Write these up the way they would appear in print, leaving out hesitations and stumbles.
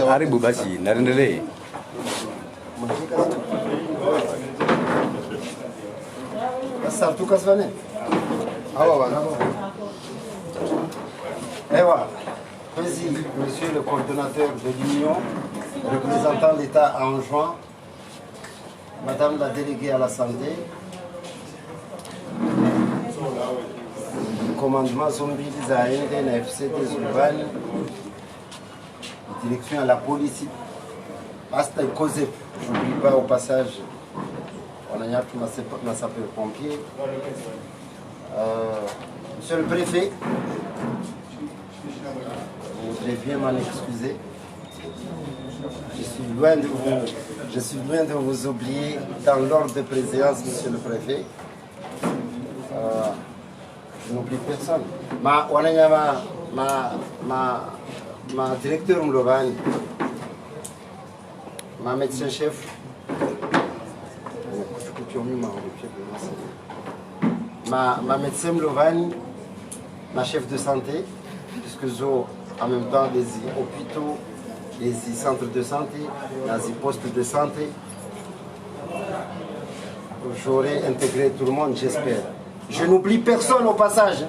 Haribu basi, naendelee. Monsieur le coordonnateur de l'Union, représentant l'État en juin, Madame la déléguée à la santé, le commandement Zombi Zaïne, la FCD Zulvan, direction à la police, Asta Kozep, je n'oublie pas au passage, on a ma sapeur-pompier, Monsieur le préfet, vous devez bien m'en excuser. Je suis loin de vous oublier dans l'ordre de préséance, Monsieur le préfet. Je n'oublie personne. Ma directeur Mlovani, ma médecin-chef, ma médecin Mlovani, ma chef de santé, puisque j'ai en même temps les hôpitaux, les centres de santé, les postes de santé. J'aurai intégré tout le monde, j'espère. Je n'oublie personne au passage.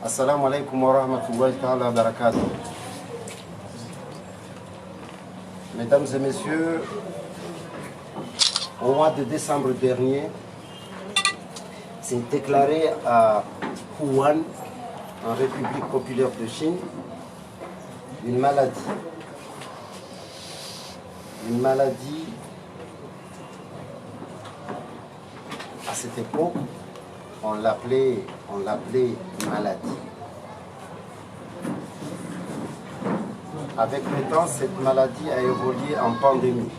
Assalamu alaikum wa rahmatullahi wa barakatuh. Mesdames et messieurs, au mois de décembre dernier, c'est déclaré à Wuhan, en République populaire de Chine, une maladie. Une maladie, à cette époque, on l'appelait maladie. Avec le temps, cette maladie a évolué en pandémie.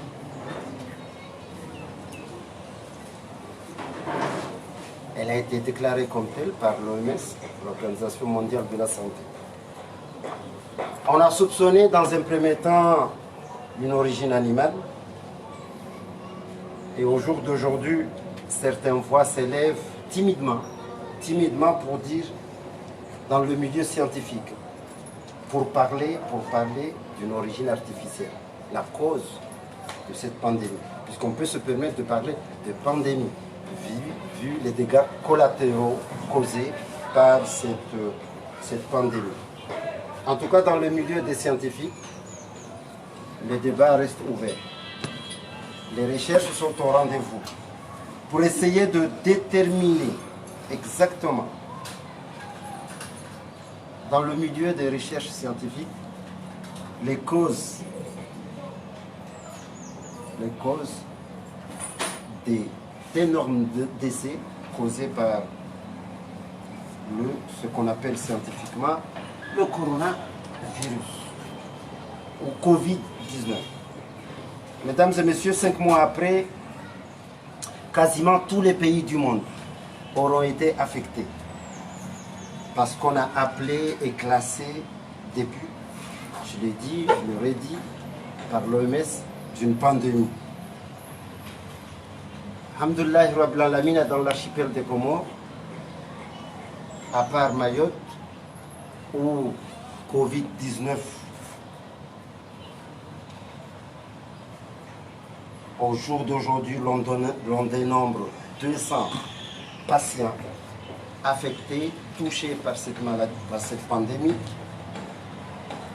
Elle a été déclarée comme telle par l'OMS, l'Organisation mondiale de la santé. On a soupçonné dans un premier temps une origine animale. Et au jour d'aujourd'hui, certaines voix s'élèvent timidement pour dire, dans le milieu scientifique, pour parler d'une origine artificielle, la cause de cette pandémie. Puisqu'on peut se permettre de parler de pandémie, vu les dégâts collatéraux causés par cette pandémie. En tout cas, dans le milieu des scientifiques, les débats restent ouverts. Les recherches sont au rendez-vous pour essayer de déterminer exactement, dans le milieu des recherches scientifiques, les causes d'énormes décès causés par ce qu'on appelle scientifiquement le coronavirus ou Covid-19. Mesdames et messieurs, 5 mois après, quasiment tous les pays du monde auront été affectés parce qu'on a appelé et classé début, je l'ai dit, je le redis, par l'OMS, d'une pandémie. Alhamdoulillahi Rabbil Alamin, dans l'archipel des Comores, à part Mayotte, où Covid-19 au jour d'aujourd'hui l'on dénombre 200 patients affectés, touchés par cette maladie, par cette pandémie,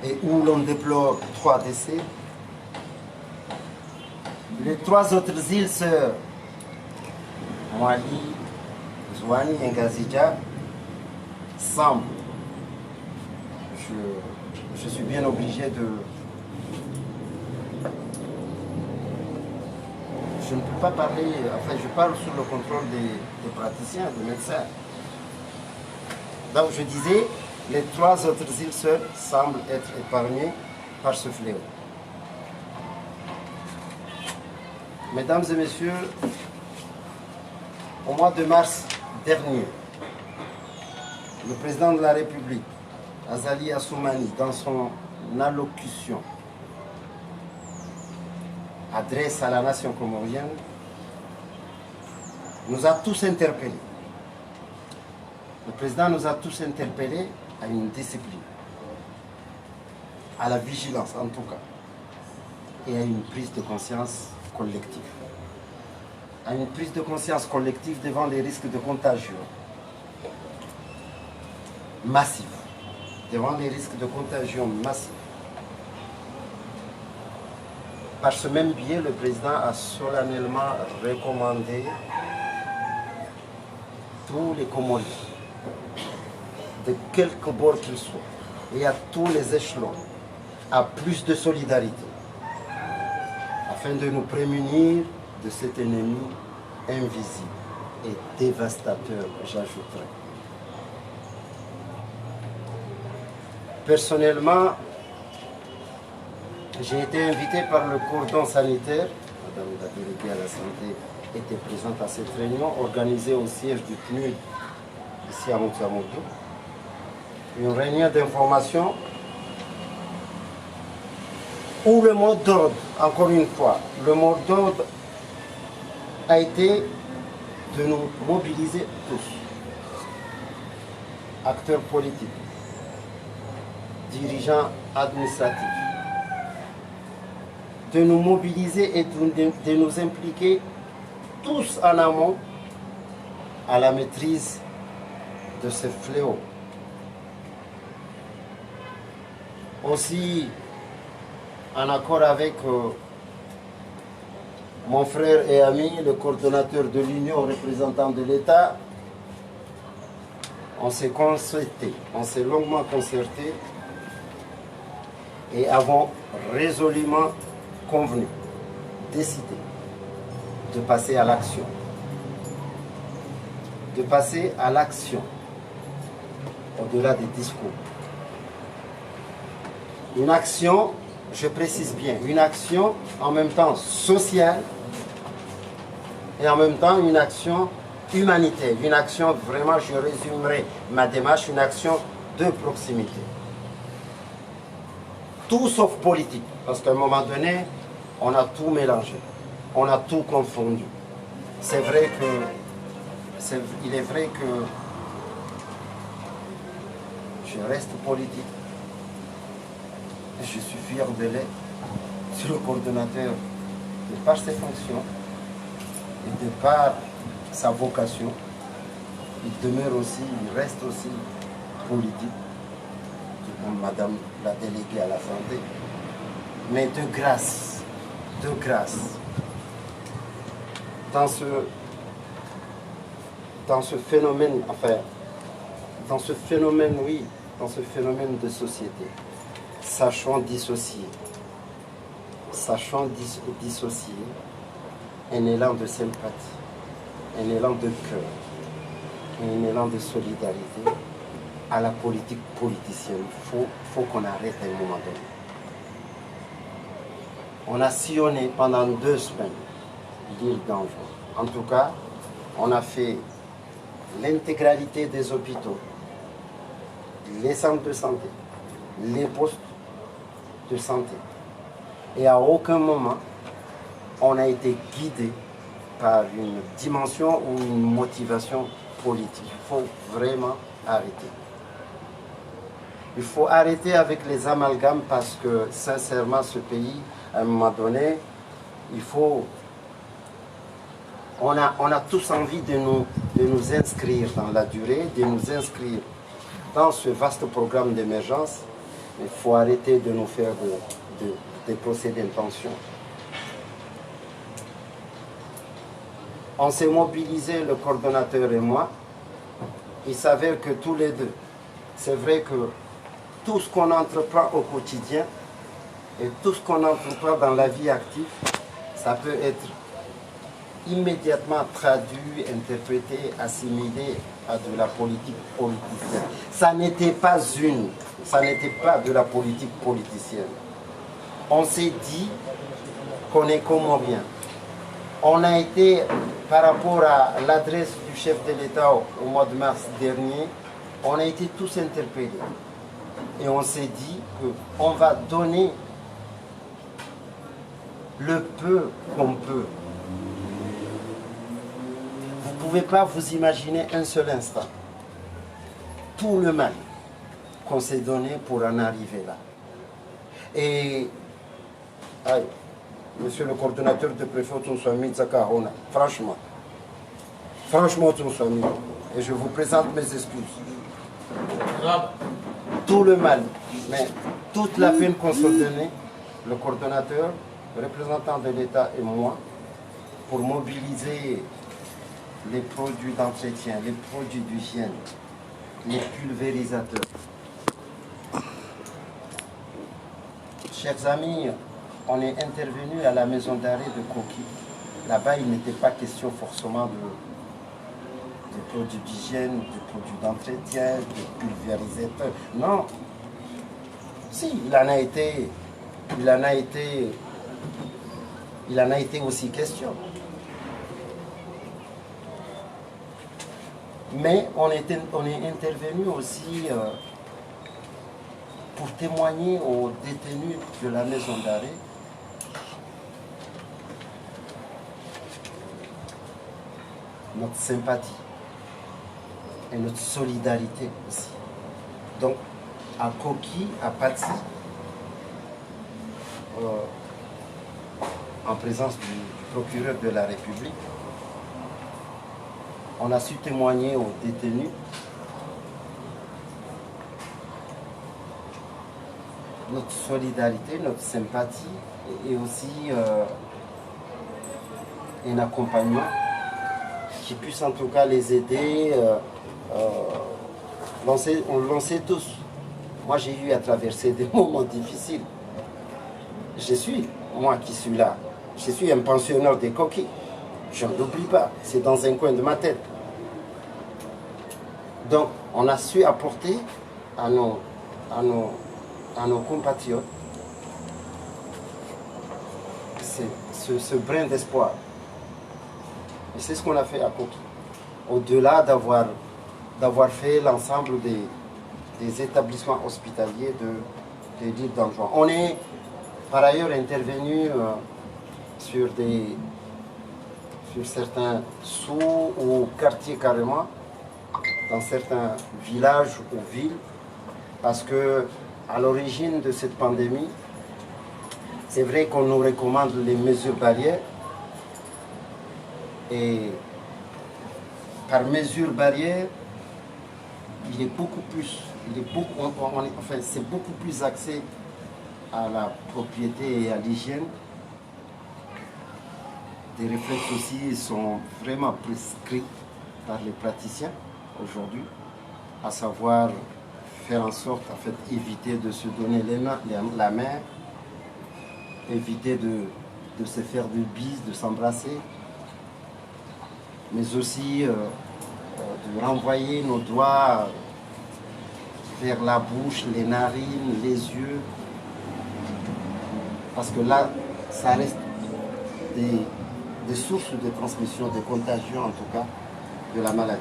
et où l'on déplore 3 décès. Les 3 autres îles sœurs, Mali, Zouani et Ngazidja, semblent, je suis bien obligé de... Je ne peux pas parler, enfin je parle sous le contrôle des praticiens, des médecins. Donc je disais, les 3 autres îles seules semblent être épargnées par ce fléau. Mesdames et messieurs, au mois de mars dernier, le président de la République, Azali Assoumani, dans son allocution, adresse à la nation comorienne, nous a tous interpellés. Le président nous a tous interpellés à une discipline, à la vigilance en tout cas, et à une prise de conscience collective. À une prise de conscience collective devant les risques de contagion massifs. Devant les risques de contagion massifs. Par ce même biais, le président a solennellement recommandé tous les Comoriens, de quelque bord qu'ils soient, et à tous les échelons, à plus de solidarité, afin de nous prémunir de cet ennemi invisible et dévastateur, j'ajouterais. Personnellement, j'ai été invité par le cordon sanitaire. Madame la déléguée à la santé était présente à cette réunion organisée au siège du PNUD ici à Moutouamoudou. Une réunion d'information où le mot d'ordre, encore une fois, le mot d'ordre a été de nous mobiliser tous, acteurs politiques, dirigeants administratifs, de nous mobiliser et de nous impliquer tous en amont à la maîtrise de ce fléau. Aussi, en accord avec mon frère et ami, le coordonnateur de l'Union représentant de l'État, on s'est concerté, on s'est longuement concerté et avons résolument convenu, décidé de passer à l'action. De passer à l'action, au-delà des discours. Une action, je précise bien, une action en même temps sociale et en même temps une action humanitaire. Une action, vraiment, je résumerai ma démarche, une action de proximité. Tout sauf politique, parce qu'à un moment donné, on a tout mélangé, on a tout confondu. C'est vrai que, il est vrai que je reste politique. Je suis fier de l'être. Je suis le coordonnateur de par ses fonctions et de par sa vocation. Il demeure aussi, il reste aussi politique, comme Madame la déléguée à la santé. Mais de grâce, dans ce phénomène, enfin, dans ce phénomène, oui, dans ce phénomène de société, sachons dissocier un élan de sympathie, un élan de cœur, un élan de solidarité à la politique politicienne. Il faut qu'on arrête à un moment donné. On a sillonné pendant 2 semaines l'île d'Anjou. En tout cas, on a fait l'intégralité des hôpitaux, les centres de santé, les postes de santé. Et à aucun moment, on a été guidé par une dimension ou une motivation politique. Il faut vraiment arrêter. Il faut arrêter avec les amalgames parce que, sincèrement, ce pays, à un moment donné, il faut... On a tous envie de nous inscrire dans la durée, de nous inscrire dans ce vaste programme d'émergence. Il faut arrêter de nous faire des procès d'intention. On s'est mobilisé, le coordonnateur et moi. Il s'avère que tous les deux, c'est vrai que tout ce qu'on entreprend au quotidien et tout ce qu'on entreprend dans la vie active, ça peut être immédiatement traduit, interprété, assimilé à de la politique politicienne. Ça n'était pas de la politique politicienne. On s'est dit qu'on est comorien. On a été, par rapport à l'adresse du chef de l'État au mois de mars dernier, on a été tous interpellés. Et on s'est dit qu'on va donner le peu qu'on peut. Vous ne pouvez pas vous imaginer un seul instant tout le mal qu'on s'est donné pour en arriver là. Et, monsieur le coordonnateur de préfet, franchement, et je vous présente mes excuses. Tout le mal, mais toute la peine qu'on s'est donnée, le coordonnateur, le représentant de l'État et moi, pour mobiliser les produits d'entretien, les produits d'hygiène, les pulvérisateurs. Chers amis, on est intervenu à la maison d'arrêt de Koki. Là-bas, il n'était pas question forcément de produits d'hygiène, de produits d'entretien, de pulvérisateurs. Non. Si, il en a été aussi question. Mais on est intervenu aussi pour témoigner aux détenus de la maison d'arrêt notre sympathie et notre solidarité aussi. Donc, à Koki, à Pati, en présence du procureur de la République, on a su témoigner aux détenus notre solidarité, notre sympathie et aussi un accompagnement qui puisse en tout cas les aider. On le sait tous. Moi, j'ai eu à traverser des moments difficiles. Je suis, moi qui suis là, je suis un pensionnaire des coquilles. Je ne l'oublie pas, c'est dans un coin de ma tête. Donc, on a su apporter à nos compatriotes ce brin d'espoir. Et c'est ce qu'on a fait à Koki. Au-delà d'avoir fait l'ensemble des établissements hospitaliers de l'île d'Anjouan. On est par ailleurs intervenu sur certains sous ou quartiers carrément, dans certains villages ou villes, parce que à l'origine de cette pandémie, c'est vrai qu'on nous recommande les mesures barrières, et par mesure barrière, il est beaucoup plus, c'est beaucoup plus axé à la propriété et à l'hygiène. Des réflexes aussi sont vraiment prescrits par les praticiens aujourd'hui, à savoir faire en sorte, en fait, éviter de se donner la main, éviter de se faire de bises, de s'embrasser, mais aussi de renvoyer nos doigts vers la bouche, les narines, les yeux, parce que là, ça reste des sources de transmission, de contagion en tout cas, de la maladie.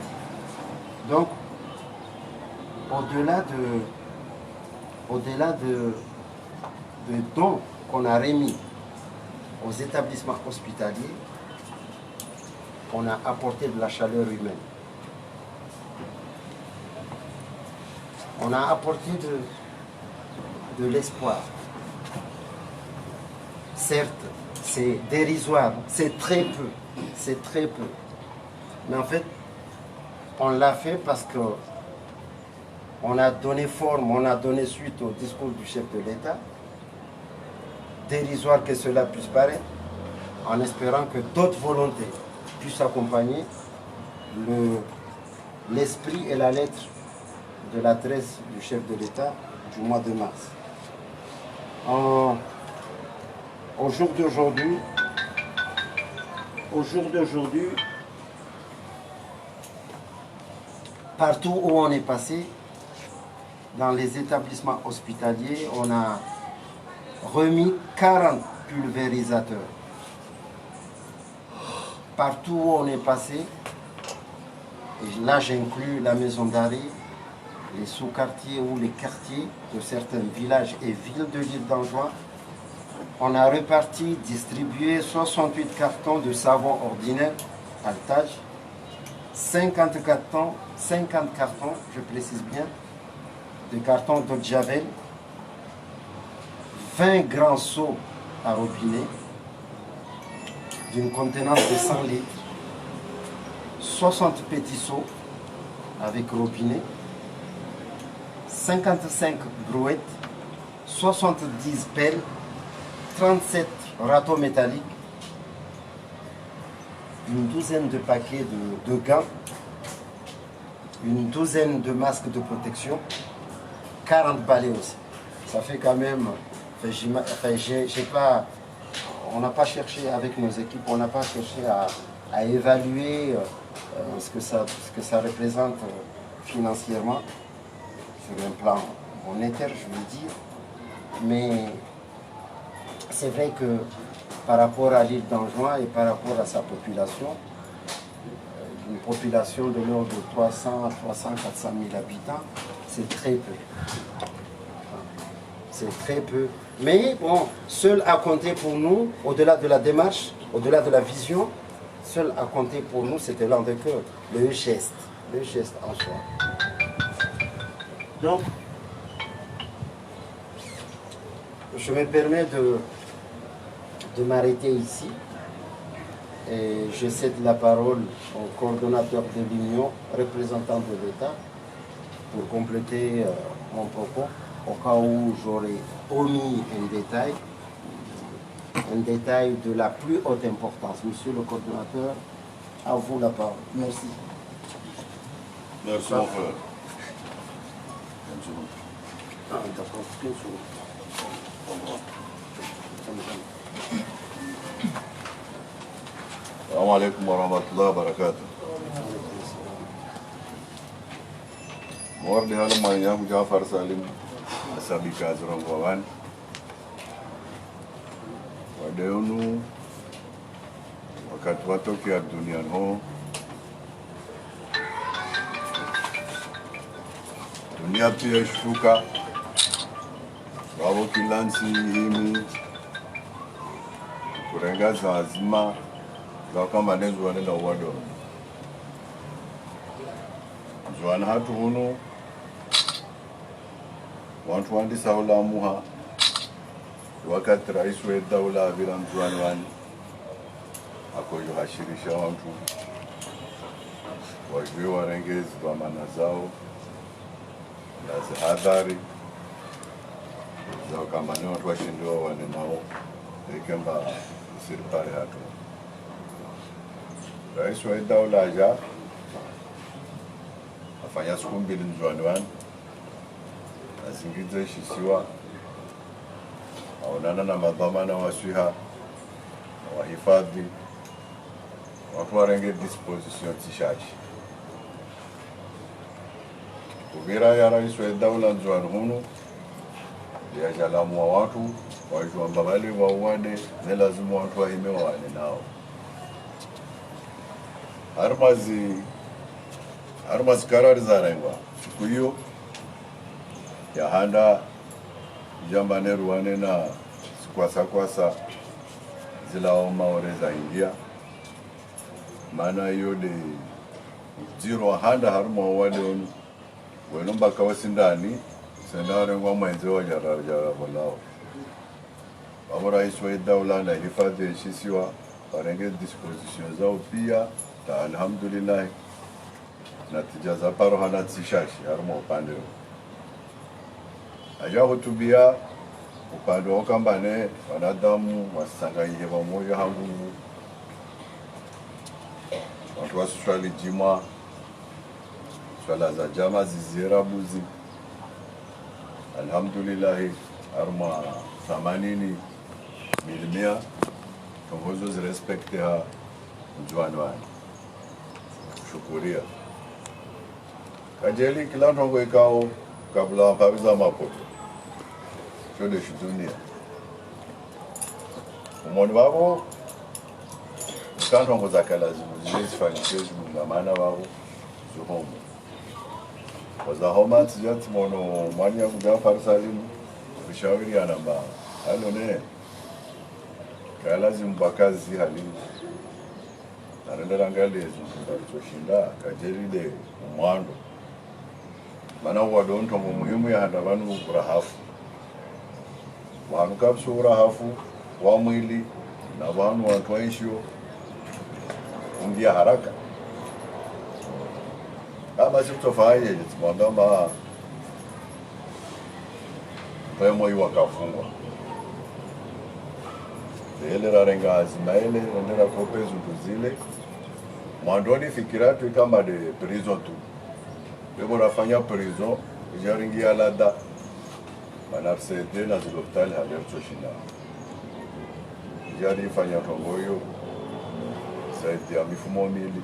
Donc, au-delà de dons qu'on a remis aux établissements hospitaliers, on a apporté de la chaleur humaine. On a apporté de l'espoir. Certes, c'est dérisoire, c'est très peu, mais en fait, on l'a fait parce que on a donné forme, on a donné suite au discours du chef de l'État, dérisoire que cela puisse paraître, en espérant que d'autres volontés puissent accompagner l'esprit et la lettre de l'adresse du chef de l'État du mois de mars. Au jour d'aujourd'hui, partout où on est passé, dans les établissements hospitaliers, on a remis 40 pulvérisateurs. Partout où on est passé, et là j'inclus la maison d'arrêt, les sous-quartiers ou les quartiers de certains villages et villes de l'île d'Anjouan, on a reparti, distribué 68 cartons de savon ordinaire, Altage, 50 cartons, je précise bien, de cartons d'eau de Javel, 20 grands seaux à robinet, d'une contenance de 100 litres, 60 petits seaux avec robinet, 55 brouettes, 70 pelles, 37 râteaux métalliques, une douzaine de paquets de gants, une douzaine de masques de protection, 40 balais aussi. Ça fait quand même, on n'a pas cherché avec nos équipes, on n'a pas cherché à évaluer ce que ça représente financièrement sur un plan monétaire, je veux dire. Mais c'est vrai que par rapport à l'île d'Anjouan et par rapport à sa population, une population de l'ordre de 300 à 400 000 habitants, c'est très peu. C'est très peu. Mais bon, seul à compter pour nous, au-delà de la démarche, au-delà de la vision, seul à compter pour nous, c'était l'un des cœurs, le geste en soi. Donc, je me permets de m'arrêter ici et je cède la parole au coordonnateur de l'Union, représentant de l'État, pour compléter mon propos, au cas où j'aurais omis un détail de la plus haute importance. Monsieur le coordonnateur, à vous la parole. Merci. Merci, mon frère. Ah, d'accord, 15 secondes. Assalamu alaikum wa rahmatullahi wa barakatuh. Mawar di halam manyangu Jafar Salim asabi kaziron wawan. Wadayonu wakati watoki duniani ho. Dunia pia ishuka. Wabo kilansi himi kurengaza azima za kama nezu wanena wado zuwana hatu hunu wantu wandi saula muha wakati rais wa daula bila mzuani wani ako yuhashirisha wantu wajue warengezi wa mana zao na zihadhari zao kama ni watu washindiwa wanenao ikemba serikali hatu. Rais wa daula aja afanya siku mbili mzuani wani azingize shisiwa aonana na madhamana wasiha wahifadhi watu warenge disposition tishaji kubira ya rais wa daula mzuani hunu ya jalamu wa watu wajua mbabali wa uwane ne lazima watu wahime wane nao harmazi karari zarengwa siku hiyo ya handa jamba neruwane na kwasa zilao maore za India maana hiyo de zero handa harma wale onu welomba kawasindani sendare ngwa mwenze wa jara balao Baba Rais wa daula na hifadhi ya shisiwa warenge disposition zao pia ta alhamdulillah natija za paro hana tishashi harma upande aja hutubia upande wa kambane wanadamu wasangaiye pamoja hangu watu waswali jima swala za jama zizirabuzi alhamdulillah harma 80% tongozo zirespekte ha mjuani wani shukuria kajeli kila ntongo ikao kabla mpabiza mapoto shode shudunia umoni wabo kantongo zakalazimu zizifanyishe mungamana wabo zuhomo wazahoma tijati mono mwani ya Jafar Salim ushauri anamba halo ne kalazimu bakazi halini narendera ngalezo ndalizoshinda kajeride umwando mana wadonto muhimu ya handa vanu urahafu wanu kapsu urahafu wa mwili na vanu watuaishio undia haraka kama sikutofaye mwambamba pemo iwa kafungwa ele rarenga azimaele rendera kopezu kuzile mwandoni fikiratu kama de prison tu bebo nafanya prison jaringia lada manafsede na zilopitali halercho shina jari fanya tongoyo saiti ya mifumo mili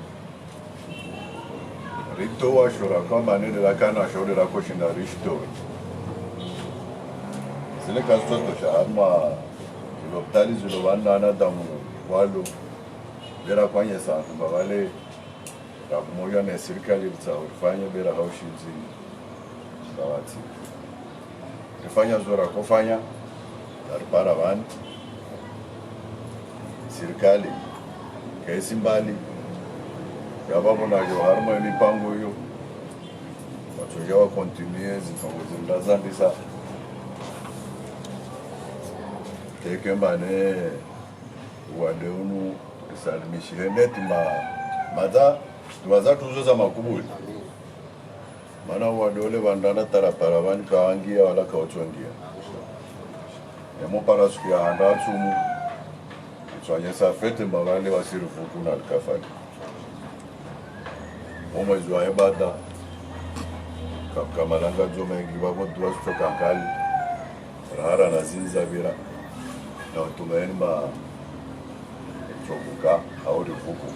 rito wa shura kama nene la kana shore la koshinda rishto zile kazo to sharma zilopitali zilovanda na damu walo bera kwanye sana wale moyo na serikali litafanya bera haushinzi dawati kufanya zora kufanya darpara van serikali kaisi mbali sababu na harma mipango hiyo watu wa continue zitongozinda zandisa tekembane wadeunu salimishi heneti maza tuwaza tuzoza makubuli mana wadole bandana taraparavani kawangia wala kauchongia emo parasuku ya handa tsumu tswanyesa fete mawale wasirufuku na alkafani omwezi wa ebada kamalanga jomengi wako duwa sutokankali rahara na zinza vira na utumaeni ma chokuka au rifuku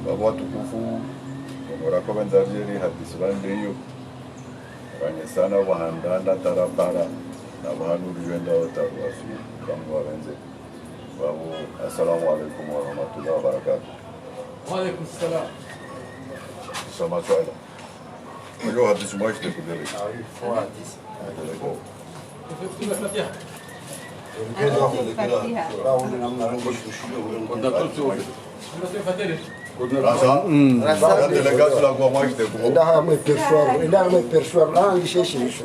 wako watukufu wako wenzajeri hadisi bandeyo kanye sana wahandanda tarapara na wahanuri wenda otaruwafi kamu wawenze wako assalamu alaikum wa rahmatullahi wa barakatuh. Wa alaikum salam. Sama swala wajua hadisi mwashite kudele Kwa hadisi. Tuna Fatiha. Rasa delegation la kwa mwashite kubo Enda amepersuar la lisheshi lisho.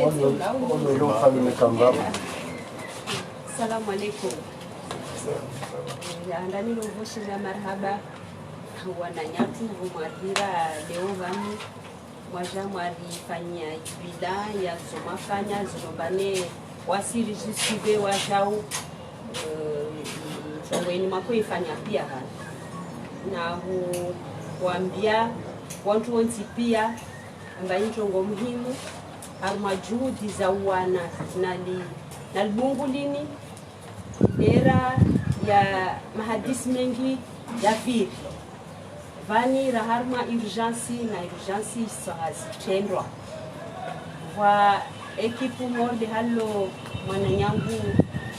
Ono family kamba. Assalamu alaikum. Ndani lovoshi la marhaba wananyatu mwadhira leo vani mwaja mwarifanyia ibida ya zomafanya zilombane wasiri jisive wajau chongweni mako ifanya pia hana na kuambia watu wonsi pia ambaye chongo muhimu harma juhudi za wana na libungu lini era ya mahadisi mengi ya viri vani raharma urgency tendwa wa ekipu morde halo mwananyangu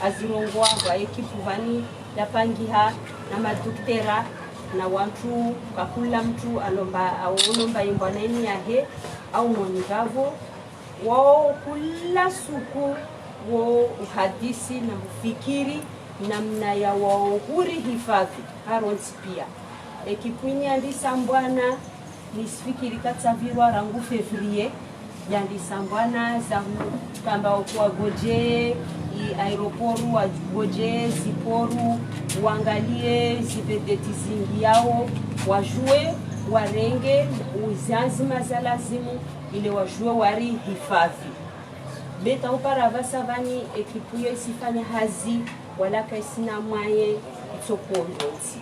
azirongwa wa ekipu vani yapangiha na maduktera na watu kakula mtu alomba imbwanaini yahe au mwanigavo wao kula suku wo uhadisi na ufikiri namna ya waohuri hifadhi haronsi pia ekipwini andisambwana nisifikiri katsavirwa rangu fevrier yandisambwana za kamba kwa goje aeroporu wa goje ziporu uangalie zivedeti zingi yao wajue warenge uzanzima za lazimu ile wajue wari hifadhi beta uparava savani ekipuyo isifanya hazi wala kaisina mwaye itsopondonzi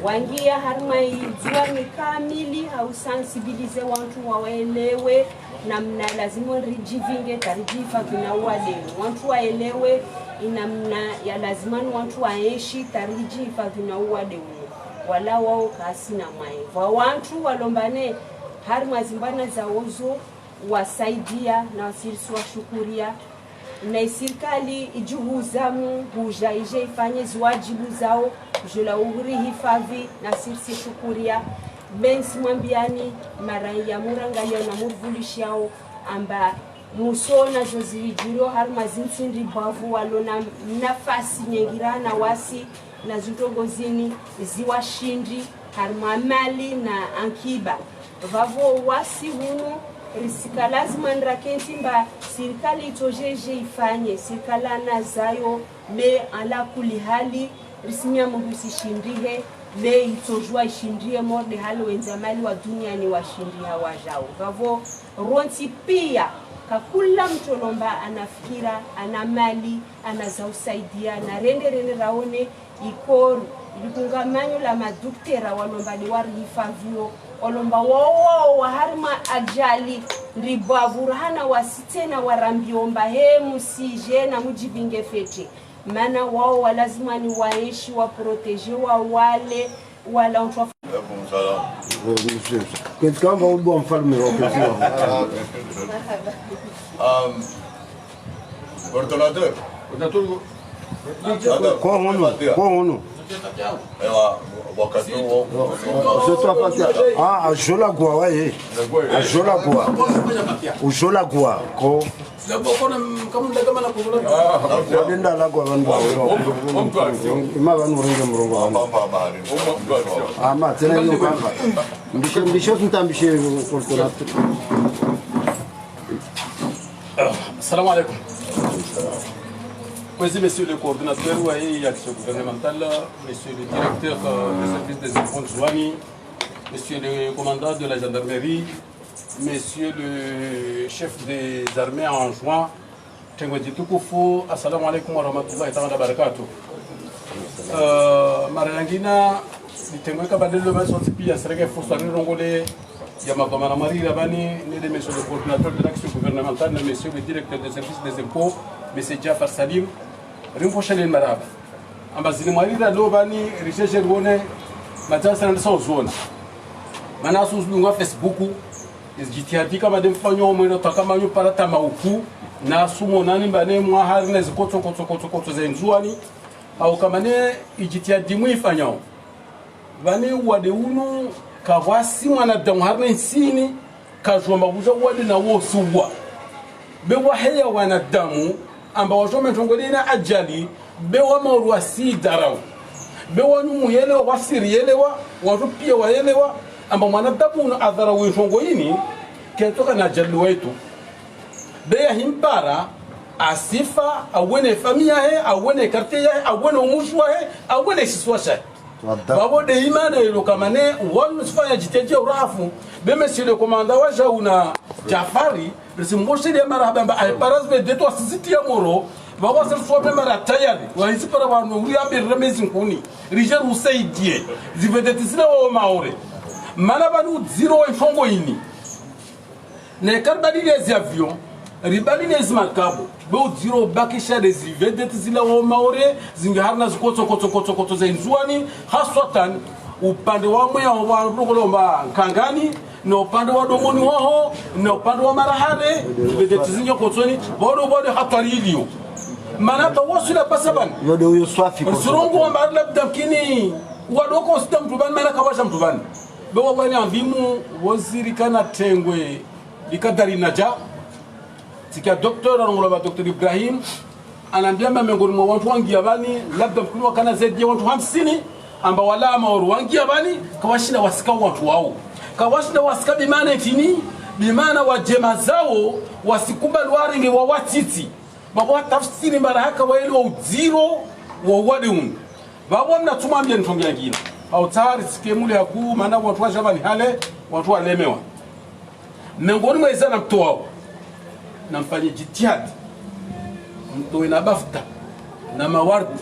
wangia harmai jua ni kamili au sensibilize watu waelewe namna lazima rijivinge tarijifa vina wale watu waelewe inamna ya lazima watu waeshi tarijifa vina wale wala wao kasina mwaye wa watu walombane harma zimbana za ozo wasaidia na wasirisi washukuria na serikali ijuhuzamu huja ije ifanye ziwajibu zao jula uhuri hifadhi na sirisi shukuria bensi mwambiani mara ya murangalia na murvulishi yao amba musona jozivijurio hari mazintsindi bavu walona nafasi nyengirana wasi na zutogozini ziwashindi hari mamali na ankiba vavo wasi hunu risika lazima nrakentimba serikali itojeje ifanye serikali nazayo me ala kuli hali risimia mungu sishindihe le itojua ishindie morde hali wenzamali wa dunia ni washindia wajao vavo ronti pia kakula mtolomba anafikira ana mali anazausaidia na rende raone iko likungamanyo la maduktera walombali warihifadhio olomba wao waharima ajali ndibavurahana wasitena warambiomba he musije na mujibinge fete mana wao walazima ni waishi wa protege wa wale wala mtu kama ubo mfalme wa kuzima coordonnateur kwa hono ewa wakati huo ajola kwa wae ajola kwa ujola kwa ko wadenda la kwa vandu ima vandu ringe mrongo ama tena hiyo kamba mbisho tuntambishe coordonnateur. Assalamu alaikum. Merci, monsieur le coordinateur et action gouvernementale, monsieur le directeur du service des impôts de Zouani, monsieur le commandant de la gendarmerie, monsieur le chef des armées en juin, Tengwedi Tukufu, assalamu alaikum wa rahmatullahi wa barakatuh. Marangina, Tengweka Badelo Masoti Pia, Serege Foussani Rongolais, Yamakoma Marie Rabani, monsieur le coordinateur de l'action gouvernementale, monsieur le directeur du service des impôts, monsieur Jafar Salim, Rimpochel Marab. Ambazini Marira Lobani, Richard Wone, Matasa and South Manasus Lunga Facebook, is Gitiatika Madame Fanyo, Mino Takamanyu Paratama Uku, Nasumo Nani Bane, Maharnes Koto Zenzuani, au Kamane, Igitia Dimui Fanyo. Vane Wadeuno, Kawasi Manadam Harne Sini, Kajoma Wadi na Wosuwa. Bewa Heya Wanadamu, ambao wametongolina ajali bewa maruasi darau bewa numuyelewa wasirielewa watu pia waelewa ambao mwanadamu na adhara wishongo ini ketoka na ajali wetu beya himpara asifa awene familia he awene quartier he awene umushwa he awene siswasha babo de imana ilo kamane wanu sifanya jiteje urafu be monsieur le commandant wa jauna Jafari Risimboshi de marabamba ay parazbe de to sisiti ya moro baba sel so be mara tayari wa isi para wa no ya be remezin kuni rijer usaidie zivedeti sina wa maore mana banu zero fongo ini ne karbali les avions ribali les makabo be zero bakisha des zivedeti sina wa maore zingarna zikoto za inzuani haswatan upande wa moya wa rugolomba kangani no upande wa domoni hoho no upande wa marahare vedetizinyo kotoni bodo hatari ilio manata wasula pasaban yodo huyo swafi surongo wa marla bdamkini wadoko sita mtubani mana kawasha mtubani bewa wani ambimu waziri kana tengwe likadari naja tika doktor anongola Dr. Ibrahim anambia miongoni mwa watu wangi abani labda mkulu kana zaidi ya watu 50 amba wala maoru wangi abani kawashina wasika watu wao kawashina wasika bimana itini bimana wa jema zao wasikubali waringe wa watiti baba tafsiri mara haka waeli wa uziro wa wadiun baba mnatuma mbia ntongia ngina au tayari sikemule yaku maana watu wa shabani hale watu walemewa miongoni mwa izana mtu wao namfanye jitihadi mtoe na bafta na mawardi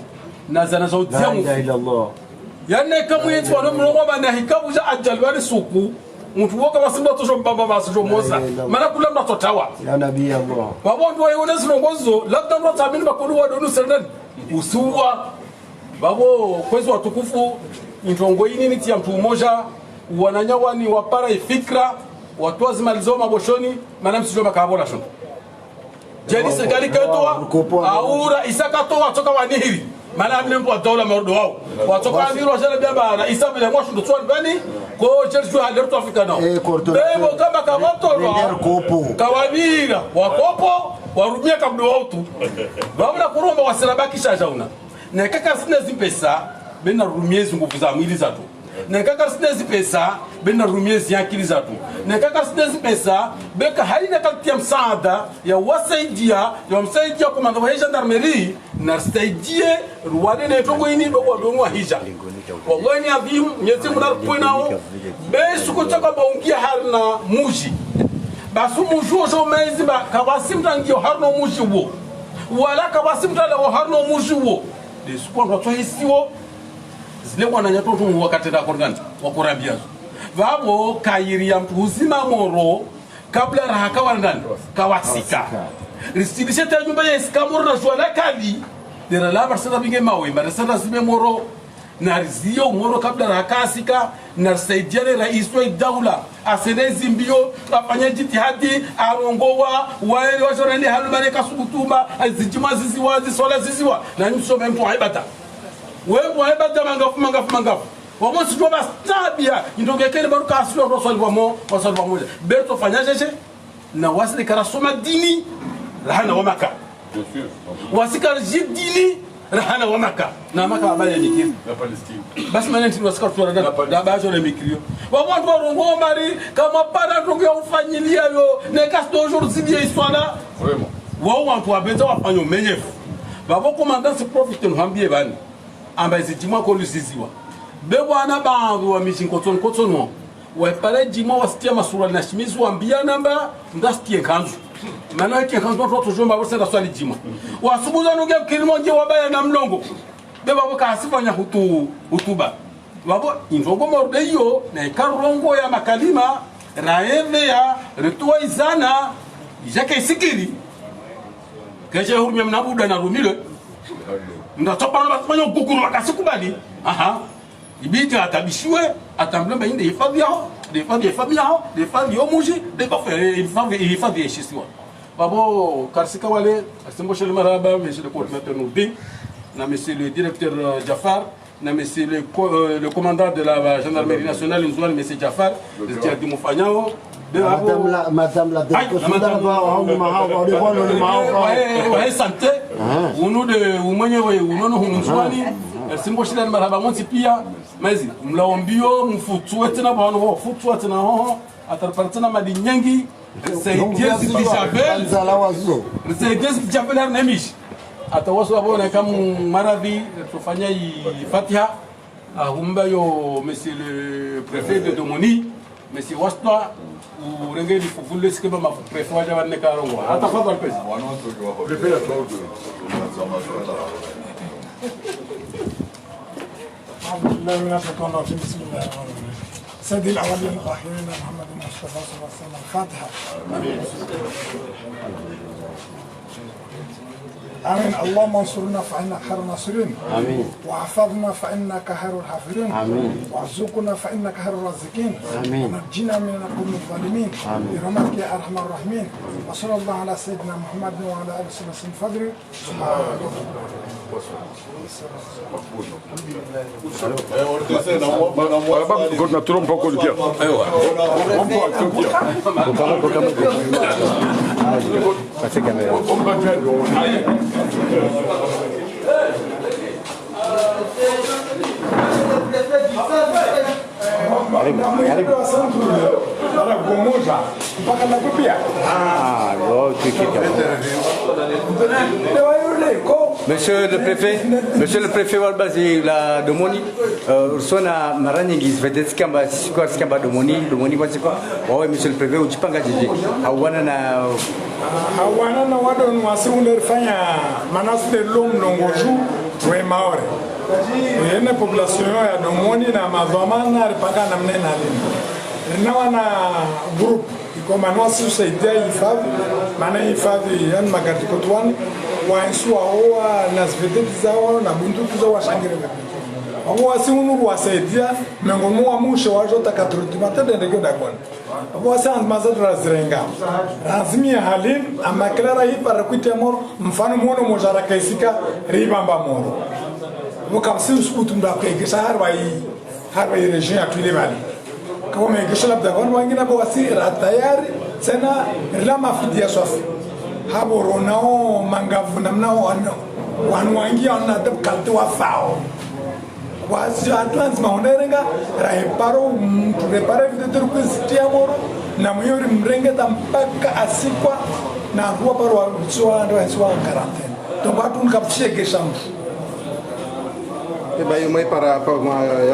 na zana za udziamu la ilaha illallah yanne kamu yetu wana mlongo bana hikabu za ajal wale suku mtu woka wasimba tosho mbamba basijo moza mana kula mnatotawa ya nabii Allah babo ndo yone sinongozo labda ndo tabini bakulu wa donu serdan usuwa babo kwezo watukufu ntongo ini ni tia mtu mmoja wananyawa ni wapara ifikra watu wazimalizo maboshoni mana msijo makabona shon jadi serikali kaitoa aura isakato watoka wanihiri mana amne mpo dawla mardo wao watoka ndiro wajala baba na isabu le mwashu ndo bani ko jerju halerto afrika no bebo kama kamatolwa kawabira wakopo warumia kabdo wautu bamna kuromba wasirabakisha jauna na kaka sina zipesa bena rumiezi nguvu za mwili zatu na kaka sina zipesa bena rumiezi yakili zatu na kaka sina zipesa beka haina katia msaada ya wasaidia ya msaidia komanda wa gendarmerie na saidie ruwade na tongo ini do wadonwa hija wallahi ni adhim nyezi munar poinao besu ko chaka baungia harna muji basu mujo jo mezi ba kawasim tangio harno muji wo wala kawasim tala wo harno muji wo de sukwa ndo hisiwo zile wana nyatoto wakati da korganta wakurambia vabo kairi ya mtu uzima moro kabla rahaka wandan kawasika ristibisha ta nyumba ya iskamoro na shwala kali dera la barsada binge mawe barsada sime moro na rizio moro kabla rahakasika na saidiane rais wa daula asenezi mbio afanya jitihadi arongowa waeli washorani halumane kasubutuma azijima ziziwazi sola ziziwa na nyusome mtu haibata wewe haibata mangafu wamo sio bas tabia ndongekele baruka asio ndo swali wamo moja berto fanyaje na wasile karasoma dini rahana wa maka wasikar jidini rahana wa maka na maka abale nikiri na Palestine basi manenti wasikar tu da bajo le mikrio wamo rongo mari kama para rongo ufanyilia yo ne kas toujours zibie histoire vraiment wao watu abeza wafanyo menyefu babo commandant se profite nhambie bani amba zitimwa ko lusiziwa bebwana bangu wa mishinkotono wa pale jimo wastia masura na shimizu wambia namba ndastie kanzu maana yake kanzu watu tujomba wose na swali jimo wasubuza nuge kilimo nje wabaya na mlongo beba boka asifanya hutuba wabo injongo mordeyo na ikarongo ya makalima raeve ya retua izana jake sikiri kaje hurumia mnabuda na rumile ndatopa na bafanya gukuru wakasikubali aha ibidi atabishiwe atamblemba inde hifadhi yao hifadhi ya muji hifadhi ya shisiwa babo karsika wale asimboshele maraba monsieur le coordinateur Nourdin na monsieur le directeur Jafar na monsieur le commandant de la gendarmerie nationale Nzouane monsieur Jafar le directeur Mufanyao Madame la députation wa santé uno de umenye we unono hunzwani simbo shida maraba monti pia mazi mlaombio mfutu tena bwana ho futu tena ho atarpartana madinyangi saidiezi bijabel saidiezi bijabel nemish atawaso abona kama maradhi tufanya fatiha humba yo monsieur le préfet de Domoni monsieur Wastwa urengeli fufule sikeba ma préfet waja wanne karongo atafadhali pesa prefet la cloud الله من الشيطان الرجيم بسم الله الرحمن الرحيم سيدي الاولين والاخرين محمد المصطفى صلى الله عليه وسلم الفاتحه آمين اللهم انصرنا فإنك خير الناصرين آمين واحفظنا فإنك خير الحافظين آمين وارزقنا فإنك خير الرازقين آمين ونجنا من القوم الظالمين برحمتك يا أرحم الراحمين وصلى الله على سيدنا محمد وعلى آله وسلم الفضل kuna trompa kwa kia aiwa Pase kamera. Monsieur le préfet Walbazi la Domoni sona maranyingi zvedetskamba sikwa skamba Domoni wasiko wawe monsieur le préfet ujipanga jiji hawana na wadon wasunde fanya manaste lom longoju we maore yene population ya Domoni na madhamana ripaka namna nalini rinawana group kama nasi usaidia hifadhi maana hifadhi yani magati kotwani waensua oa na zvedeti zao na bunduki zao washangire wao wasimu wasaidia mengomo wa mushe wajota katrudi matende ndego dakwana wao sana mazadra zirenga razimia halin amaklara hii para kuitemor mfano muone mojaraka isika ribamba moro kama si usiku ndo akaegesha harwa hii region ya tuile bali kama umeegesha labda wanu wengine hapo wasira tayari tena la mafidia swafi habo ronao mangavu namnao wanu wangia wana dab kalti wa fao wasi atlantis maonerenga raheparo mtu repare videteru kwisitia moro na muyori mrengeta mpaka asikwa na ruwa paro wa ndo hesiwa karantene donc watu nkapshegesha mtu bayo mai para ya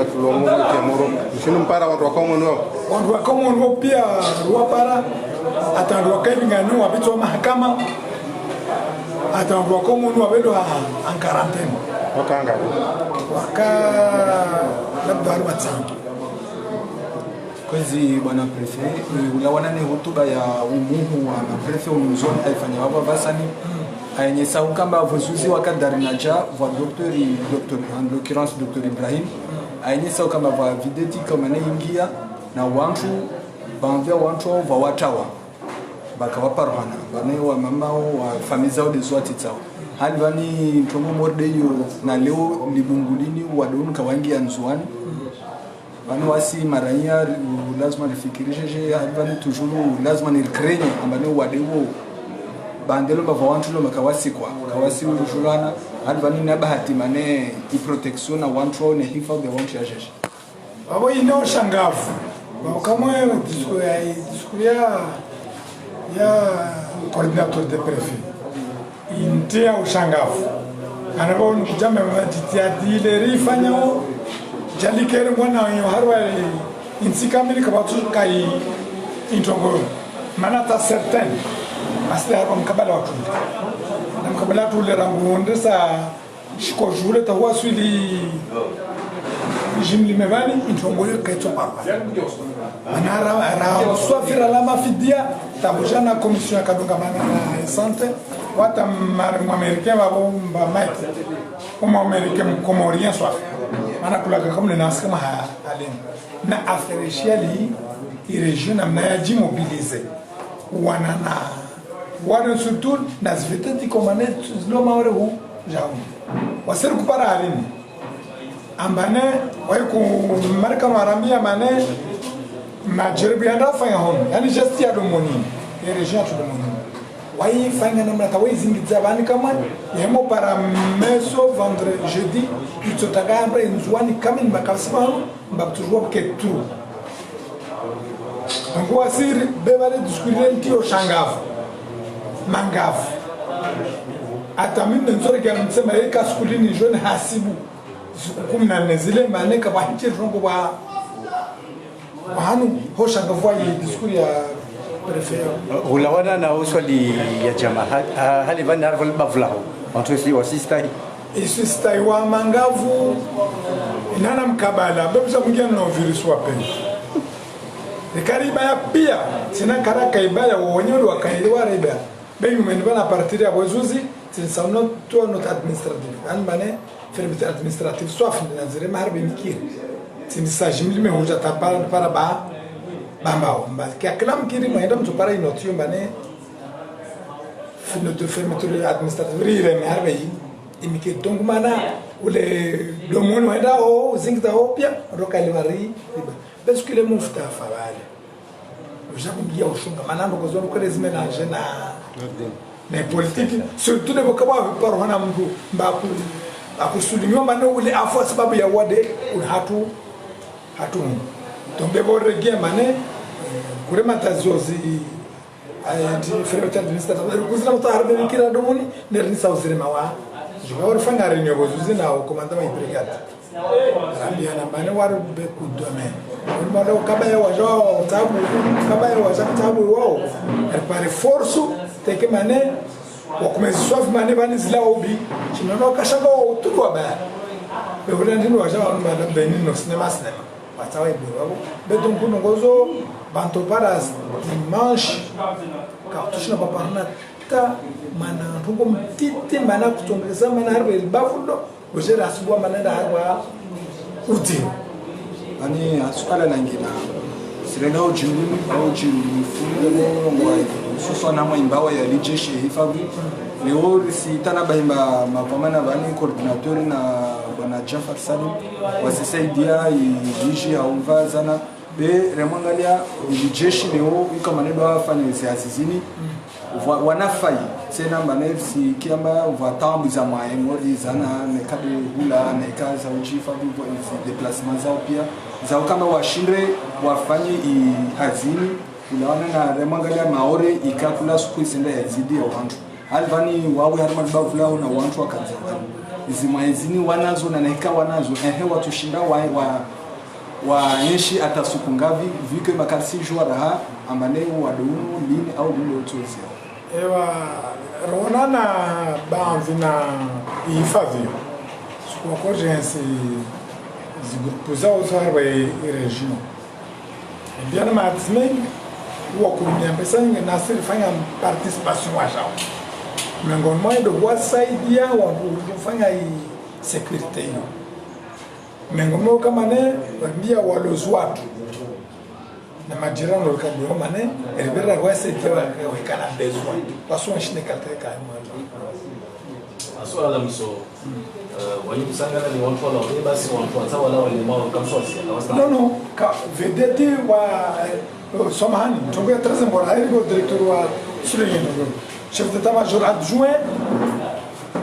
tulongo ke moro sinu para watu wa common no pia ruwa para atandwa kainga no wapitwa mahakama atandwa common no wabelo en quarantaine wakanga labda alwatsangi kwezi bwana prefet ulawana ni hotuba ya umuhu wa prefet umzoni aifanya wapa vasani ayenyesa ukamba vuzuzi wakadari naja wa docteur en l'occurrence docteur Ibrahim ayenyesa ukamba va videti kama ne ingia na wantu banvia wantu wa watawa bakawaparhana bane wa mama wa familia de zwati tsao hali bani ntongo mordeyo na leo libungulini wadonu kawangi anzuani bani wasi maranya lazima nifikirishe je hali bani toujours lazima nilkrenye ambane wadewo bandelo bava wantu lo makawasi kwa kawasi ujulana hali bani na bahati mane i protection na wantu ne hifadhi ya wantu ya jeshi babo ino shangafu kama diskuria ya coordinateur de préfet intia ushangafu anabo nikujame matitia dileri fanyao jalikere mwana yo harwa insikamili kabatu kai intongo manata certain asli hapo mkabala watu na mkabala tu le rangu ndesa shiko jule tawa swili jimli mevani intongo kaitwa papa anara swafira la mafidia tabujana commission ya kadunga mana sante wata américain babo ba maître comme américain comorien soit ana kulaga comme le nas kama alen na affaire chiali i région na yaji mobiliser wana surtout na zvetati komane zlo maore hu jaum wasir kupara alini ambane wai ku marka marambia mane majaribu ya ndafa ya hon yani gesti ya domoni ya region tu domoni wai fanga namna tawai zingiza bani kama yemo para meso vendredi jeudi itotaga ambre nzwani kama mbakasima mbakutujua ke tu ngo asiri bebale diskurenti o shangafu mangafu atamini nzore kwa msema eka skulini jone hasibu siku 14 zile maneka bahiche rongo ba hanu hosha ngavua hii diskuri ya prefet ulawana na uswali ya jamaa hali bani harfa bavlaho watu si wasistai isistai wa mangavu inana mkabala bebza mwingine na virus wa peni nikariba ya pia sina karaka ibaya wonyoro wakaelewa riba bemi mmenibana partir ya bozuzi tinsauna to not administrative an bane fermeté administrative soit finalizere maharbe mikir tinisa jimli me hoja tapara para ba bambao mbaki aklam kiri maenda mtu para inotio bane finito fermeté administrative rire maharbe imike donc mana ule domoni waenda o zingda opia rokali mari parce que le mufta fawale ujakumbia ushunga manano kwa zone kwa zimenaje na politique surtout le bokaba par hana mtu mbaku akusudiwa mano ule afwa sababu ya wade hatu tombe borege mane kurema tazozi ayati fermeté administrative kuzina mutaharbe mikira domoni nerni sauzirema wa jogawar fanga renyo bozuzi na komanda wa brigade Zambia na mane waru be kudome urmalo kabaya wajo tabu kabaya wajo tabu wao repare forço teke mane wakumeziswa mane bani zila obi chinono kashanga utulwa ba be urandini wajo mane benino cinema watawa ibiro be tunkuno gozo banto para dimanche kartushna paparna ta mana rungo mtiti mana kutongeza mana harbe bafundo ujera asubwa manenda harwa uti ani asukala nangina sirenga ujini au jini fungo ngwa suso na mwimbawa ya lijeshi hifadhi leo si tana bahimba mapamana bani coordinateur na bwana Jafar Salim wasisaidia ijiji hauva zana be remwangalia jeshi leo iko maneno afanye zazizini wanafai tena manefsi kiamba watambu za maemori zana nekade hula nekaza uchifa bivo hizi déplacement zao pia zao kama washinde wafanye hazini unaona na remwangalia maore ikakula siku isenda yazidi ya wantu alvani wawe harma bavulao na wantu wakaza hizi maezini wanazo na neka wanazo watu shinda wa nchi atasuku ngavi vike makarsi jua raha amane wadumu lini au lini otozi ewa ronana banvina ifavio kwa kojensi zigupuza uzarwe region bien matsmeng wa kumia pesa nasir fanya participation wa jao miongoni mwa ndio wasaidia wa kufanya security hiyo mengomo kama ne ndia walozwatu na majirani wakabio mane elibera wasaidia wakana bezwa paswa shine kalteka aswa la mso wali kusangana ni watu wala wale basi watu wala wale mao kama sio no ka vedete wa somahani tongo traze mbora ile directeur wa Suleyen chef d'état-major adjoint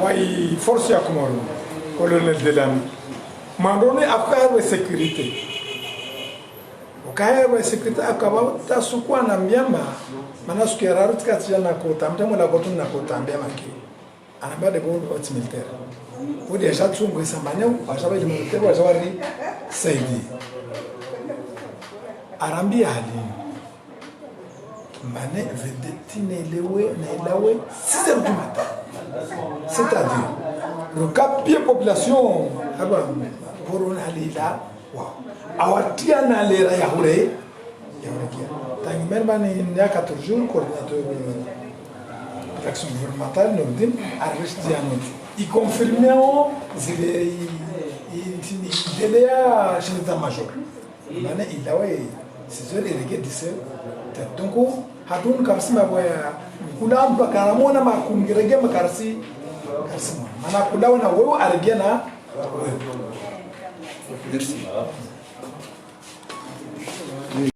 wa force ya Komoro colonel Delami mandone affaire de sécurité ukaya wa sécurité akaba tasukwa na mbyama maana siku ya raru tikatiana kota mtemo la kotu na kota mbyama ki anaba de gold haute militaire odi ya chatungo isambanya washaba ile militaire washawari saidi arambia hali mbane vedeti nelewe na ilawe 6h du matin c'est-à-dire le cap population aba borona halila wa awatia na lera ya hure ya hure tangi merba ni nyaka toujours coordinateur de l'action gouvernementale Nordin Arrestiano y confirmeo zile delea chef d'état-major bana ilawe 6h et 17 donc hatun kabisa boya kula mpaka ramona makungerege makarsi kasema maana kula na wewe arigena wewe. Merci.